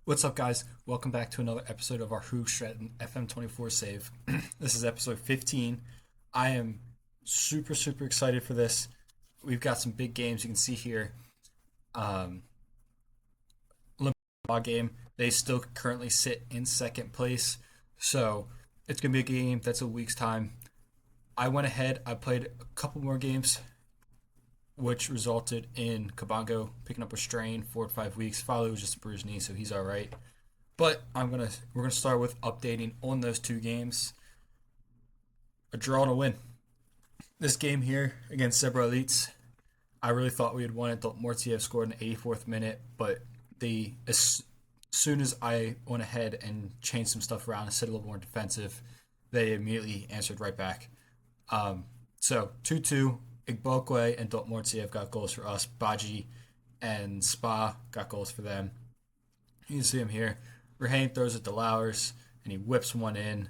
What's up, guys? Welcome back to another episode of our Hoogstraten FM 24 save. This is episode 15. I am super excited for this. We've got some big games you can see here. Um, Olympic game, they still currently sit in second place. So it's going to be a game that's a week's time. I went ahead, I played a couple more games, which resulted in Kabongo picking up a strain 4 to 5 weeks. Finally, was just a bruised knee, so he's all right. But we're gonna start with updating on those two games. A draw and a win. This game here against Zebra Elites, I really thought we had won it. Mortiev scored in the 84th minute, but as soon as I went ahead and changed some stuff around and said a little more defensive, they immediately answered right back. So 2-2. Igbokwe and Mortiev got goals for us. Baji and Spa got goals for them. You can see him here. Rahane throws it to Lowers, and he whips one in.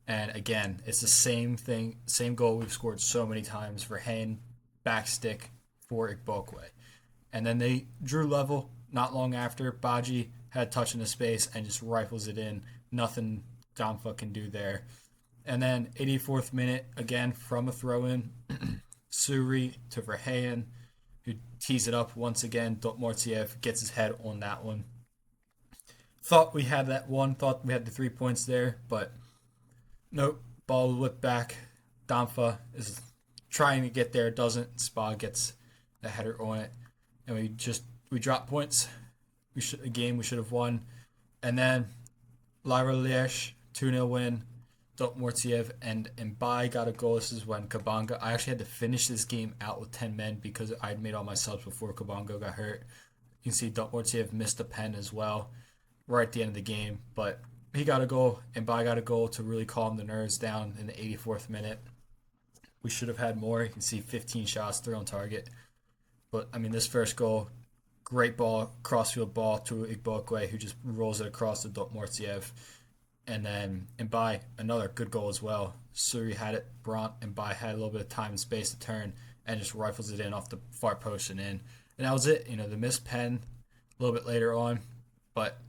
And again, it's the same thing, same goal we've scored so many times. Rahane, backstick for Igbokwe. And then they drew level not long after. Baji had touch in the space and just rifles it in. Nothing Damfa can do there. And then 84th minute, again from a throw-in, Suri to Rahane, who tees it up once again. Mortiev gets his head on that one. Thought we had that one, thought we had the 3 points there, but nope. Ball whipped back. Damfa is trying to get there, doesn't. Spa gets the header on it, and we drop points. A game we should have won, and then Lyra Liège 2-0 win. Mortiev and Mbai got a goal. This is when Kabanga. I actually had to finish this game out with 10 men because I'd made all my subs before Kabongo got hurt. You can see Mortiev missed a pen as well right at the end of the game, but he got a goal, and Mbai got a goal to really calm the nerves down in the 84th minute. We should have had more. You can see 15 shots, 3 on target. But, I mean, this first goal, great ball, crossfield ball to Igbokwe, who just rolls it across to Mortiev. And then Mbai, another good goal as well. Suri had it, Bront, Mbai had a little bit of time and space to turn and just rifles it in off the far post and in. And that was it. The missed pen a little bit later on. But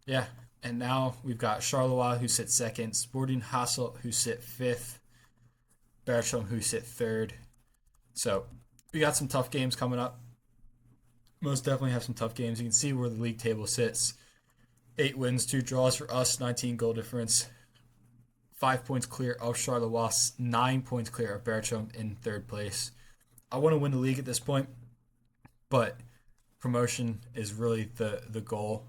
yeah, and now we've got Charleroi, who sit second, Sporting Hasselt, who sit fifth, Bertram, who sit third. So we got some tough games coming up. Most definitely have some tough games. You can see where the league table sits. 8 wins, 2 draws for us, 19 goal difference. 5 points clear of Charleroi, 9 points clear of Bertram in third place. I want to win the league at this point, but promotion is really the goal.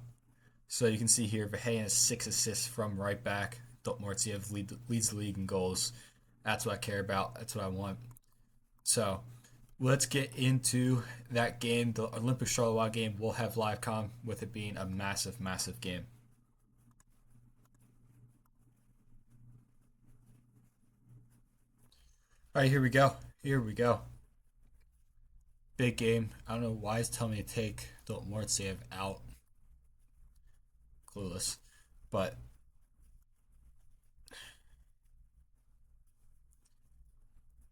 So you can see here, Verheyen has 6 assists from right back. Mortiev leads the league in goals. That's what I care about. That's what I want. So let's get into that game. The Olympic Charleroi game will have live com, with it being a massive game. All right, here we go. Here we go. Big game. I don't know why it's telling me to take Mortiev out. Clueless. But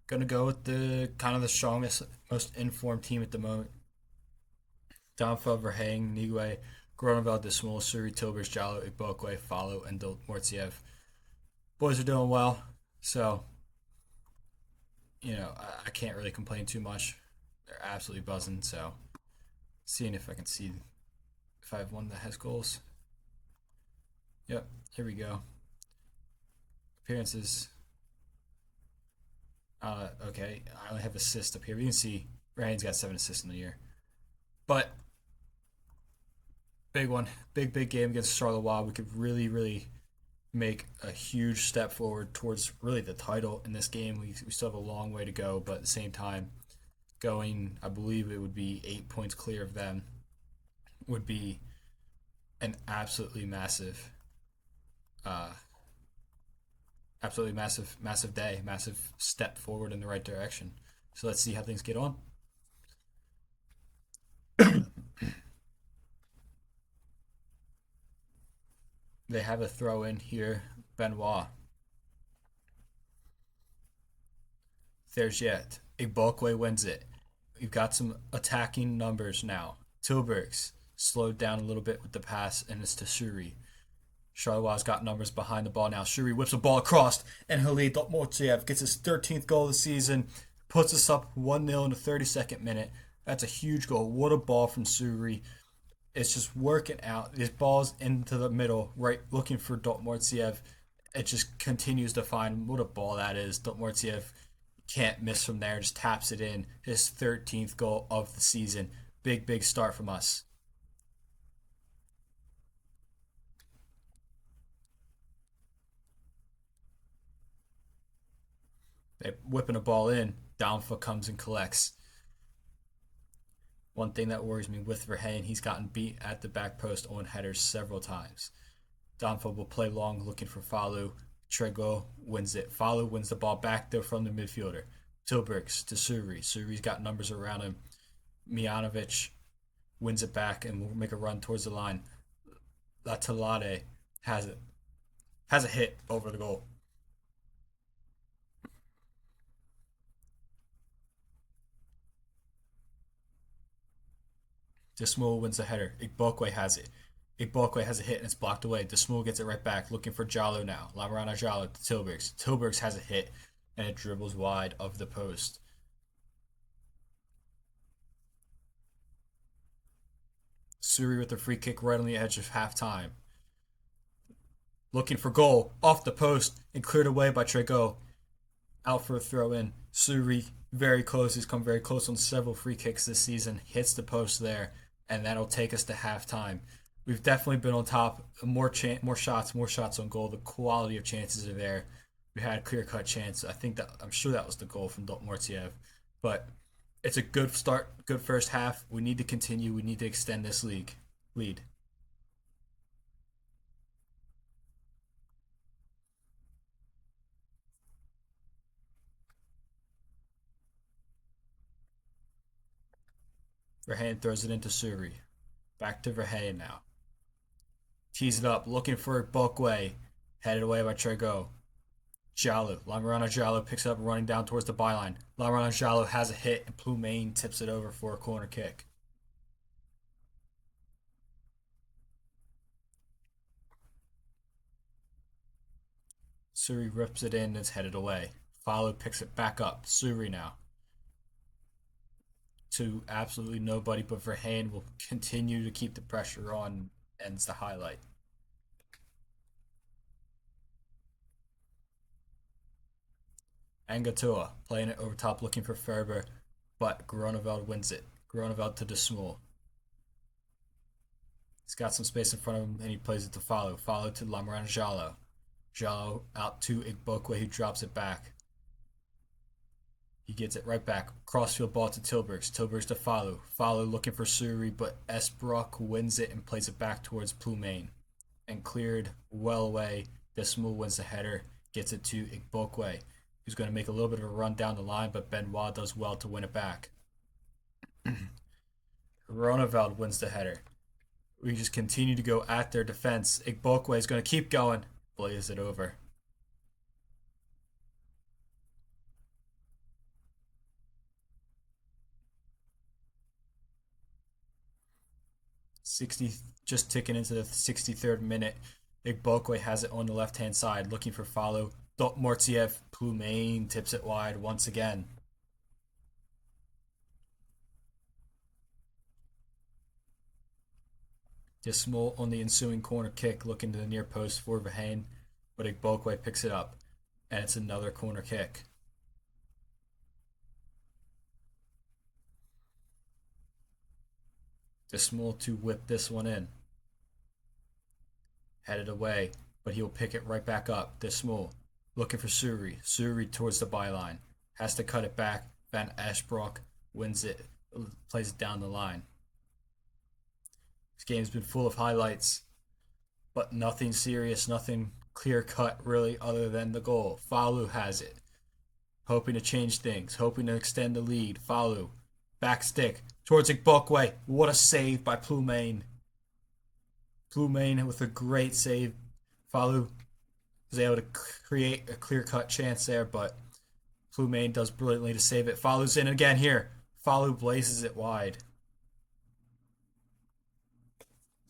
gonna go with the kind of the strongest, most informed team at the moment. Danfa, Verhang, Nigue, Groeneveld, Desmol, Suri, Tilbers, Jallo, Igbokwe, Follow, and Mortiev. Boys are doing well, so I can't really complain too much. They're absolutely buzzing. So seeing if I can see if I have one that has goals. Yep, here we go. Appearances. Okay, I only have assists up here. You can see Ryan's got 7 assists in the year. But big one, big game against Charleroi. We could really make a huge step forward towards really the title in this game. We still have a long way to go, but at the same time, going, I believe it would be 8 points clear of them, would be an uh, massive day, massive step forward in the right direction. So let's see how things get on. They have a throw in here, Benoit. There's Igbokwe wins it. We've got some attacking numbers now. Tilburgs, slowed down a little bit with the pass, and it's to Shuri. Charleroi has got numbers behind the ball now. Shuri whips a ball across, and Halid Dotmortiev gets his 13th goal of the season, puts us up 1-0 in the 32nd minute. That's a huge goal. What a ball from Shuri. It's just working out. His ball's into the middle, right, looking for Dotmortiev. It just continues to find what a ball that is. Dotmortiev can't miss from there, just taps it in. His 13th goal of the season. Big, big start from us. They whipping a ball in. Downfoot comes and collects. One thing that worries me with Verheyen, he's gotten beat at the back post on headers several times. Downfoot will play long looking for Falu. Trego wins it. Falu wins the ball back there from the midfielder. Tilburgs to Suri. Suri's got numbers around him. Mijanovic wins it back and will make a run towards the line. Latalade has it. Has a hit over the goal. Desmul wins the header. Igbokwe has it. Igbokwe has a hit and it's blocked away. Desmul gets it right back, looking for Jallo now. Lamarana Jallo to Tilburgs. Tilburgs has a hit and it dribbles wide of the post. Suri with the free kick right on the edge of halftime. Looking for goal off the post and cleared away by Trego. Out for a throw in. Suri very close. He's come very close on several free kicks this season. Hits the post there, and that'll take us to halftime. We've definitely been on top. More shots on goal. The quality of chances are there. We had clear cut chance. I'm sure that was the goal from Dortmurtiev. But it's a good start, good first half. We need to continue. We need to extend this lead. Verheyen throws it into Suri. Back to Verheyen now. Tees it up, looking for Bulkway. Headed away by Trego. Jallo. Lamarana Jallo picks it up, running down towards the byline. Lamarana Jallo has a hit, and Plumaine tips it over for a corner kick. Suri rips it in and it's headed away. Follow picks it back up. Suri now. To absolutely nobody but Verheyen will continue to keep the pressure on. Ends the highlight. Angatua playing it over top looking for Ferber, but Groeneveld wins it. Groeneveld to De Smoel. He's got some space in front of him and he plays it to Follow. Follow to Lamarana Jallo. Jallo out to Igbokwe who drops it back. He gets it right back. Crossfield ball to Tilburgs. Tilburgs to Follow. Follow looking for Suri, but Esbrook wins it and plays it back towards Plumaine. And cleared well away. Desmul wins the header. Gets it to Igbokwe, who's going to make a little bit of a run down the line, but Benoit does well to win it back. Roneveld wins the header. We just continue to go at their defense. Igbokwe is going to keep going. Blaze it over. 60, just ticking into the 63rd minute. Igbokwe has it on the left-hand side, looking for follow. Mortiev Plumaine tips it wide once again. Dismal on the ensuing corner kick, looking to the near post for Verheyen, but Igbokwe picks it up, and it's another corner kick. Dismal to whip this one in. Headed away, but he'll pick it right back up. Dismal looking for Suri. Suri towards the byline. Has to cut it back. Van Ashbrook wins it, plays it down the line. This game's been full of highlights, but nothing serious, nothing clear cut really other than the goal. Falu has it. Hoping to change things, hoping to extend the lead. Falu, back stick towards Igbokwe. What a save by Plumaine. Plumaine with a great save. Falu was able to create a clear cut chance there, but Plumaine does brilliantly to save it. Falu's in again here. Falu blazes it wide.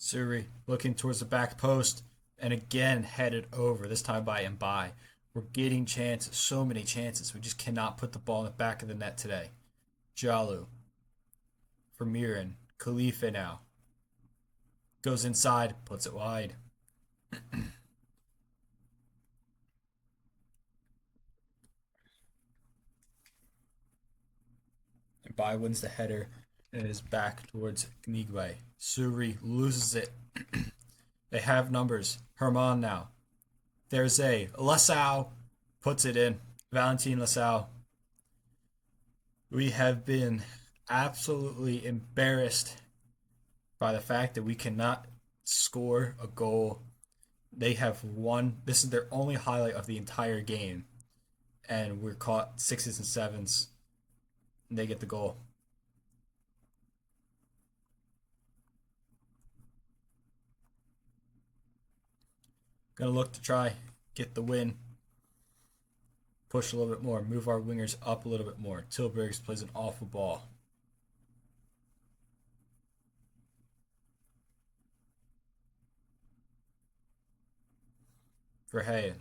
Suri looking towards the back post and again headed over, this time by Mbai. We're getting chances, so many chances. We just cannot put the ball in the back of the net today. Jalu for Miran. Khalifa now. Goes inside, puts it wide. Mbai wins the header and is back towards Gnigwe. Suri loses it. They have numbers. Herman now. There's a Lasau puts it in. Valentin Lasau. We have been absolutely embarrassed by the fact that we cannot score a goal. They have won. This is their only highlight of the entire game. And we're caught sixes and sevens. And they get the goal. Gonna look to try get the win. Push a little bit more. Move our wingers up a little bit more. Tilburgs plays an awful ball. Verheyen.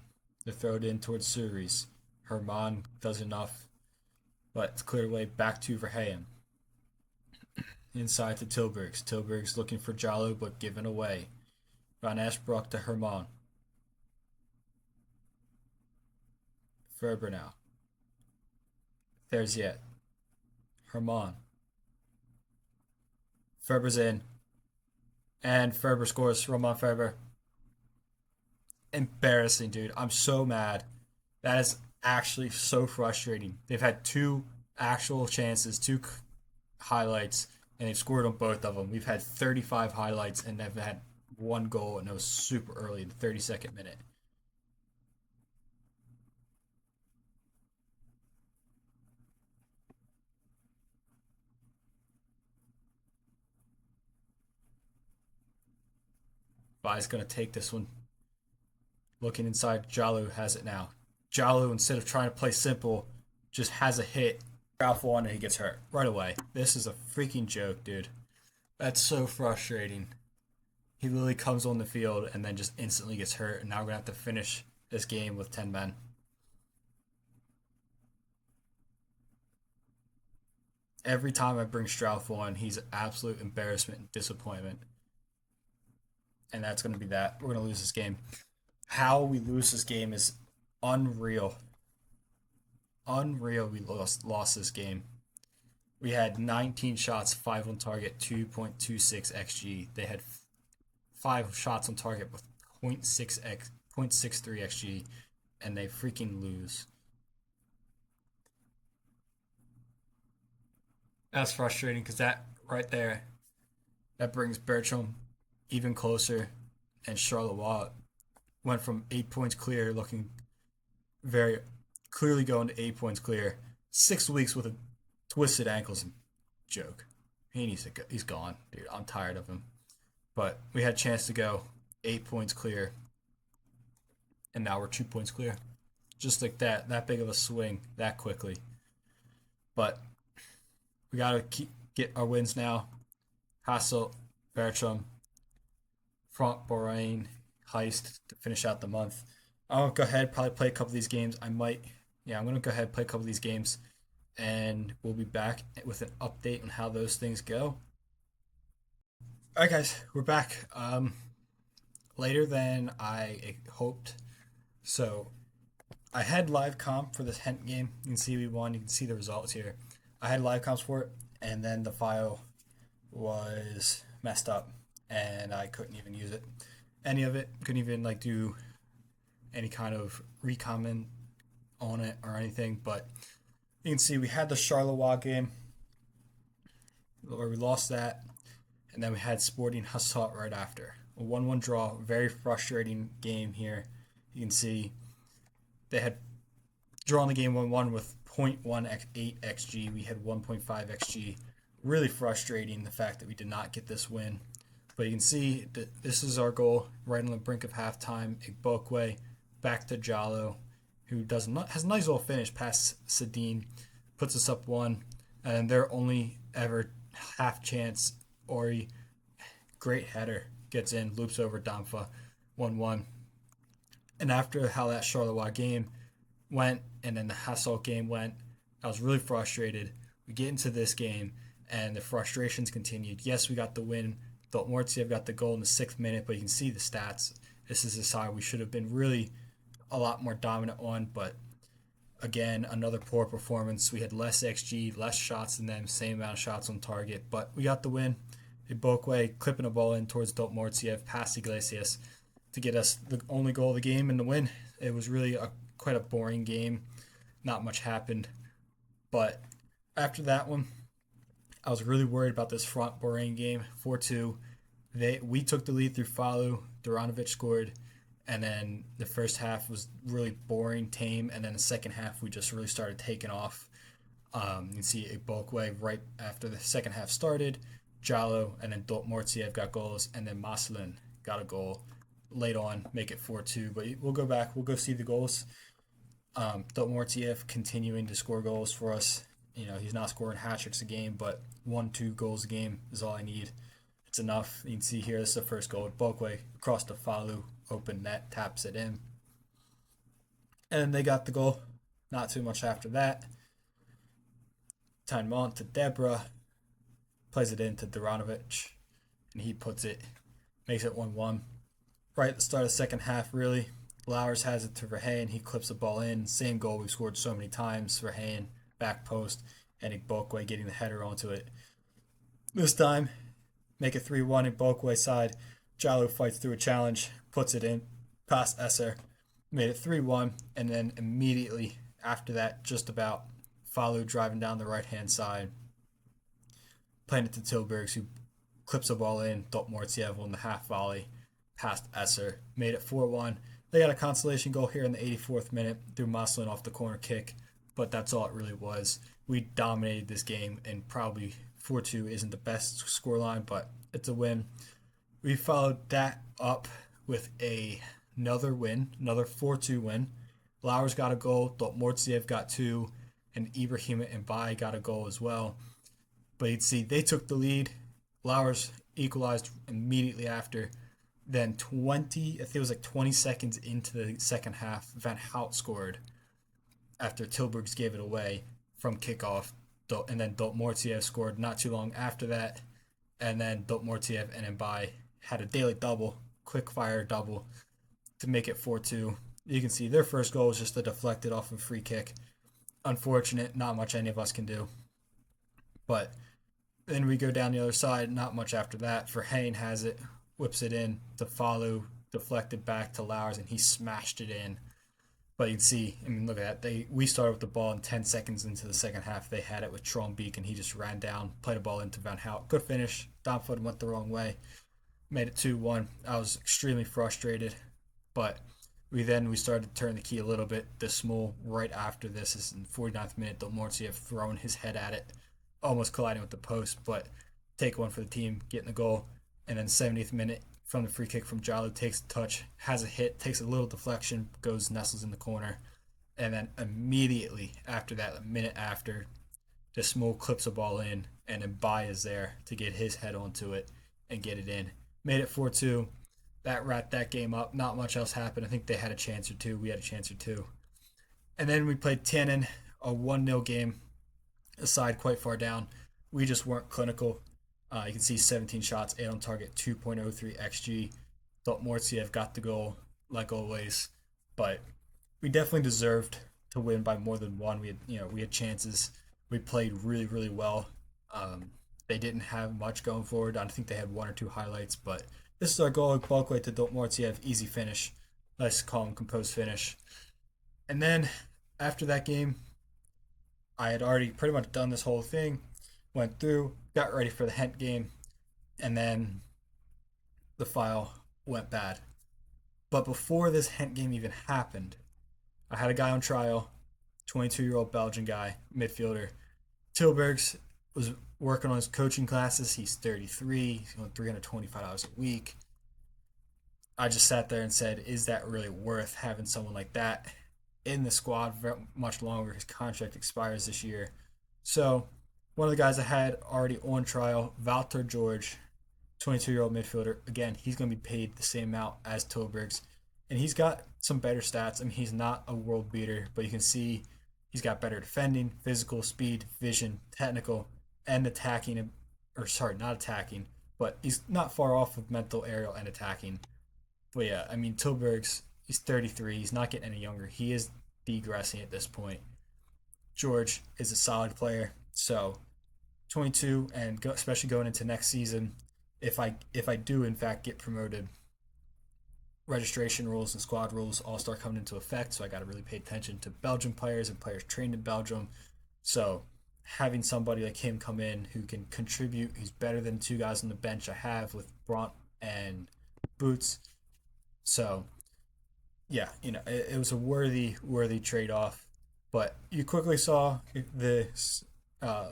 They're thrown in towards Suris. Herman does enough, but it's cleared away back to Verheyen. Inside to Tilburgs. Tilburgs looking for Jalo, but given away. Van Ashbrook to Herman. Ferber now. There's yet. Herman. Ferber's in. And Ferber scores. Roman Ferber. Embarrassing, dude. I'm so mad. That is actually so frustrating. They've had two actual chances, two highlights, and they've scored on both of them. We've had 35 highlights and they've had one goal, and it was super early, the 32nd minute. Vai's going to take this one. Looking inside, Jalu has it now. Jalu, instead of trying to play simple, just has a hit. Ralph one and he gets hurt right away. This is a freaking joke, dude. That's so frustrating. He literally comes on the field and then just instantly gets hurt, and now we're going to have to finish this game with 10 men. Every time I bring Strauss on, he's an absolute embarrassment and disappointment. And that's going to be that. We're going to lose this game. How we lose this game is unreal. Unreal we lost this game. We had 19 shots, 5 on target, 2.26 xg. They had 5 shots on target with 0.63 xg, and they freaking lose. That's frustrating because that right there, that brings Bertram even closer, and Charleroi went from 8 points clear, looking very clearly going to 8 points clear. 6 weeks with a twisted ankles and joke. He needs to go. He's gone, dude. I'm tired of him. But we had a chance to go 8 points clear, and now we're 2 points clear. Just like that, that big of a swing that quickly. But we gotta get our wins now. Hassel, Bertram, Franck Borain, Heist to finish out the month. I'll go ahead probably play a couple of these games. I'm gonna go ahead and play a couple of these games, and we'll be back with an update on how those things go. All right, guys, we're back. Later than I hoped. So I had live comp for this Hent game. You can see we won. You can see the results here. I had live comps for it, and then the file was messed up, and I couldn't even use it. Any of it. Couldn't even do any kind of recomment on it or anything. But you can see we had the Charleroi game where we lost that, and then we had Sporting Hassot right after. A 1-1 draw. Very frustrating game here. You can see they had drawn the game 1-1 with 0.18 xg. We had 1.5 xg. Really frustrating the fact that we did not get this win. But you can see that this is our goal right on the brink of halftime. Igbokwe back to Jalo, who has a nice little finish past Sedin, puts us up 1, and their only ever half chance. Ori, great header, gets in, loops over Damfa, 1-1. And after how that Charleroi game went and then the Hasselt game went, I was really frustrated. We get into this game and the frustrations continued. Yes, we got the win. Dortmund got the goal in the 6th minute, but you can see the stats. This is a side we should have been really a lot more dominant on, but again, another poor performance. We had less XG, less shots than them, same amount of shots on target, but we got the win. Ibokwe clipping a ball in towards Dortmund, past Iglesias to get us the only goal of the game and the win. It was really quite a boring game. Not much happened. But after that one, I was really worried about this front Bahrain game. 4-2. We took the lead through Falu. Duranovic scored. And then the first half was really boring, tame. And then the second half, we just really started taking off. You can see Ibokwe right after the second half started. Jallo and then Dortmund got goals. And then Maslin got a goal late on, make it 4-2. But we'll go back. We'll go see the goals. Dortmund continuing to score goals for us. You know, he's not scoring hat tricks a game, but 1-2 goals a game is all I need. It's enough. You can see here, this is the first goal. Ibokwe across to Falu, open net, taps it in. And they got the goal. Not too much after that. Time on to Debra. Plays it into Duranovic. And he puts it, makes it 1-1. Right at the start of the second half, really. Lowers has it to Verheyen. He clips the ball in. Same goal we've scored so many times. Verheyen, back post, and Ibokwe getting the header onto it. This time, make it 3-1 Ibokwe side. Jallo fights through a challenge, puts it in, past Esser. Made it 3-1, and then immediately after that, just about, Falu driving down the right-hand side. Playing it to Tilburgs, who clips the ball in. Dortmund on the half volley, past Esser. Made it 4-1. They got a consolation goal here in the 84th minute through Maslin off the corner kick, but that's all it really was. We dominated this game, and probably 4-2 isn't the best scoreline, but it's a win. We followed that up with another win, another 4-2 win. Lowers got a goal, Dortmund got 2, and Ibrahima and Bai got a goal as well. But you'd see they took the lead. Lowers equalized immediately after. Then I think it was like 20 seconds into the second half, Van Hout scored after Tilburgs gave it away from kickoff. And then Dortmund scored not too long after that. And then Dortmund and Mbai had a daily double, quick fire double to make it 4-2. You can see their first goal was just a deflected off a free kick. Unfortunate, not much any of us can do. But then we go down the other side, not much after that. Verheyen has it, whips it in to Falu, deflected back to Lowers, and he smashed it in. But you can see, I mean, look at that. We started with the ball, and 10 seconds into the second half, they had it with Trombeek, and he just ran down, played a ball into Van Hout. Good finish. Damfoot went the wrong way. Made it 2-1. I was extremely frustrated, but we started to turn the key a little bit. The Small, right after this, is in the 49th minute, Dortmund throwing his head at it, almost colliding with the post, but take one for the team, getting the goal. And then 70th minute, from the free kick from Jallo, takes a touch, has a hit, takes a little deflection, goes, nestles in the corner. And then immediately after that, a minute after, the Small clips a ball in, and then Bai is there to get his head onto it and get it in. Made it 4-2. That wrapped that game up. Not much else happened. I think they had a chance or two. We had a chance or two. And then we played Tienen, a 1-0 game, aside quite far down. We just weren't clinical. You can see 17 shots, 8 on target, 2.03 XG. Dortmund got the goal, like always. But we definitely deserved to win by more than one. We had chances. We played really, really well. They didn't have much going forward. I think they had 1 or 2 highlights, but this is our goal. Balkway to Dortmund, easy finish. Nice, calm, composed finish. And then after that game, I had already pretty much done this whole thing. Went through, got ready for the Hent game, and then the file went bad. But before this Hent game even happened, I had a guy on trial, 22-year-old Belgian guy, midfielder. Tilburgs was working on his coaching classes. He's 33. He's going 325 hours a week. I just sat there and said, is that really worth having someone like that in the squad for much longer? His contract expires this year. So one of the guys I had already on trial, Walter George, 22-year-old midfielder. Again, he's going to be paid the same amount as Tilburg's, and he's got some better stats. I mean, he's not a world beater, but you can see he's got better defending, physical, speed, vision, technical, and attacking. Or sorry, not attacking, but he's not far off of mental, aerial, and attacking. But yeah, I mean, Tilburg's he's 33. He's not getting any younger. He is degressing at this point. George is a solid player, so 22, and especially going into next season, if I do in fact get promoted, registration rules and squad rules all start coming into effect. So I got to really pay attention to Belgian players and players trained in Belgium. So having somebody like him come in who can contribute, who's better than two guys on the bench I have with Bront and Boots. So yeah, it was a worthy trade off. But you quickly saw the uh,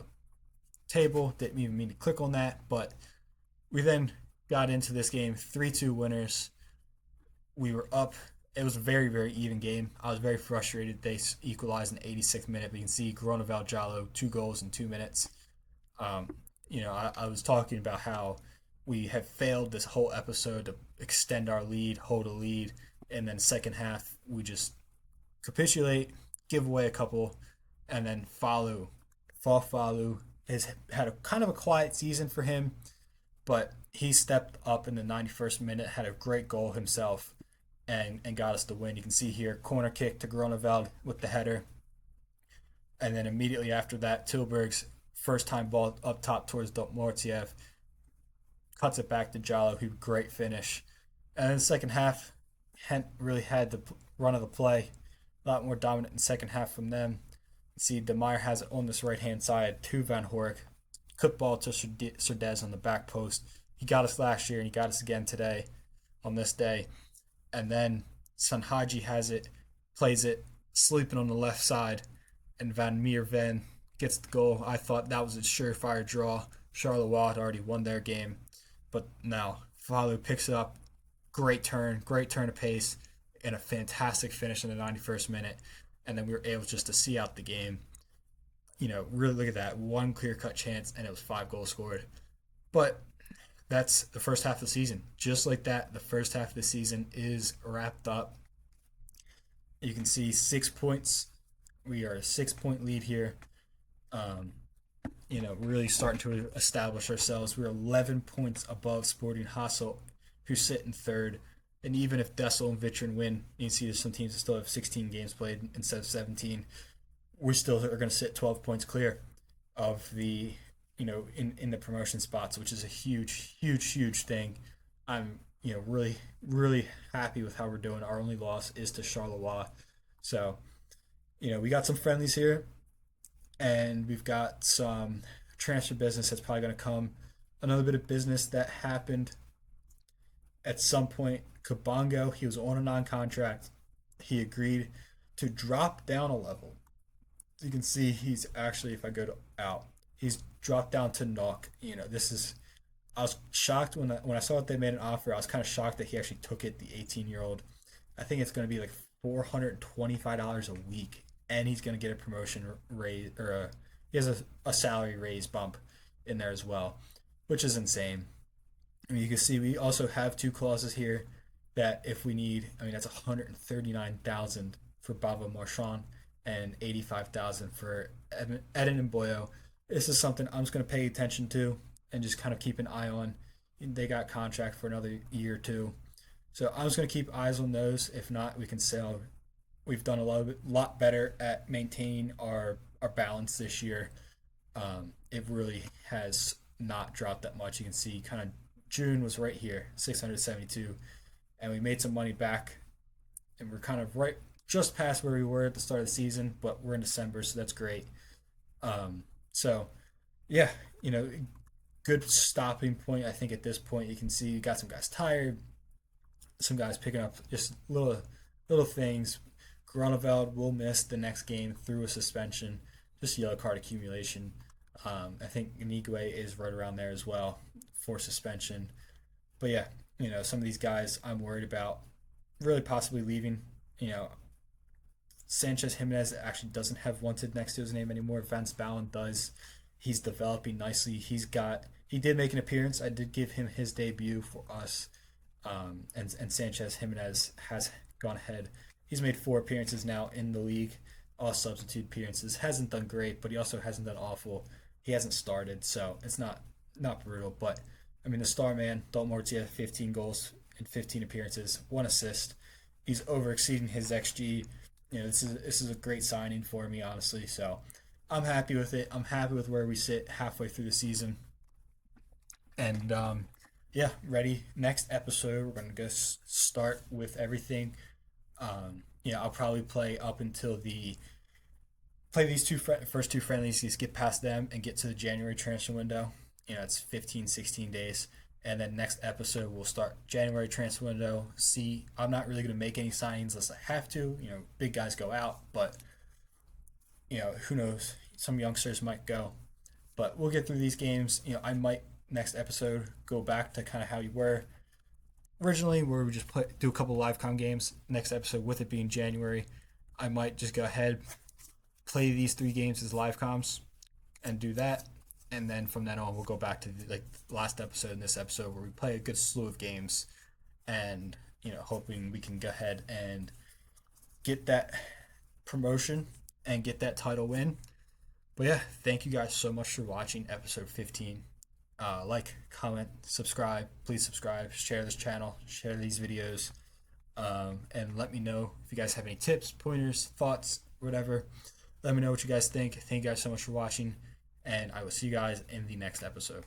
table. Didn't even mean to click on that, but we then got into this game 3-2 winners. We were up. It was a very even game. I was very frustrated. They equalized in the 86th minute. We can see Groeneveld Jallo 2 goals in 2 minutes. Um, I was talking about how we have failed this whole episode to extend our lead, hold a lead, and then second half we just capitulate, give away a couple, and then Falu has had a kind of a quiet season for him, but he stepped up in the 91st minute, had a great goal himself, and got us the win. You can see here, corner kick to Groeneveld with the header. And then immediately after that, Tilburg's first time ball up top towards Mortiev cuts it back to Jallo, who great finish. And then the second half, Hent really had the run of the play. A lot more dominant in the second half from them. See, De Meyer has it on this right hand side to Van Hork. Cut ball to Serdez on the back post. He got us last year and he got us again today on this day. And then Sanhaji has it, plays it, sleeping on the left side, and Van Meerven gets the goal. I thought that was a surefire draw. Charleroi had already won their game, but now Falu picks it up. Great turn of pace, and a fantastic finish in the 91st minute. And then we were able just to see out the game. Really look at that. One clear-cut chance, and it was 5 goals scored. But that's the first half of the season. Just like that, the first half of the season is wrapped up. You can see 6 points. We are a 6-point lead here. Really starting to establish ourselves. We're 11 points above Sporting Hasselt, who sit in third. And even if Dessel and Vitrin win, you can see there's some teams that still have 16 games played instead of 17. We still are going to sit 12 points clear of the, in the promotion spots, which is a huge thing. I'm, really happy with how we're doing. Our only loss is to Charleroi. So, we got some friendlies here, and we've got some transfer business that's probably going to come. Another bit of business that happened at some point, Kabongo, he was on a non-contract. He agreed to drop down a level. You can see he's actually, if I go to out, he's dropped down to knock. I was shocked when I saw that they made an offer. I was kind of shocked that he actually took it, the 18-year-old. I think it's going to be like $425 a week, and he's going to get a promotion raise, or he has a salary raise bump in there as well, which is insane. I mean, you can see we also have 2 clauses here that if we need, that's 139,000 for Bava Marchand and 85,000 for Eden and Boyo. This is something I'm just going to pay attention to and just kind of keep an eye on. They got contract for another year or two, so I'm just going to keep eyes on those. If not, we can sell. We've done a lot better at maintaining our balance this year. It really has not dropped that much. You can see kind of June was right here, 672, and we made some money back, and we're kind of right just past where we were at the start of the season, but we're in December, so that's great. So yeah, good stopping point. I think at this point you can see you got some guys tired, some guys picking up just little things. Groeneveld will miss the next game through a suspension, just yellow card accumulation. I think Inigwe is right around there as well for suspension. But yeah, some of these guys I'm worried about really possibly leaving. Sanchez Jimenez actually doesn't have wanted next to his name anymore. Van Spalen does. He's developing nicely. He did make an appearance. I did give him his debut for us. And Sanchez Jimenez has gone ahead. He's made 4 appearances now in the league, all substitute appearances. Hasn't done great, but he also hasn't done awful. He hasn't started, so it's not brutal. But I mean, the star man, Dalton Mortzi, had 15 goals in 15 appearances, 1 assist. He's over exceeding his XG. This is a great signing for me, honestly. So I'm happy with it. I'm happy with where we sit halfway through the season. And yeah, ready. Next episode, we're gonna go start with everything. I'll probably play up until play these first two friendlies, just get past them and get to the January transfer window. It's 15, 16 days. And then next episode, we'll start January transfer window. See, I'm not really going to make any signings unless I have to. Big guys go out, but, who knows? Some youngsters might go. But we'll get through these games. I might, next episode, go back to kind of how you were originally, where we just do a couple live com games. Next episode, with it being January, I might just go ahead, play these 3 games as live comms and do that. And then from then on, we'll go back to the last episode and this episode, where we play a good slew of games, and hoping we can go ahead and get that promotion and get that title win. But yeah, thank you guys so much for watching episode 15. Like, comment, subscribe. Please subscribe. Share this channel. Share these videos. And let me know if you guys have any tips, pointers, thoughts, whatever. Let me know what you guys think. Thank you guys so much for watching. And I will see you guys in the next episode.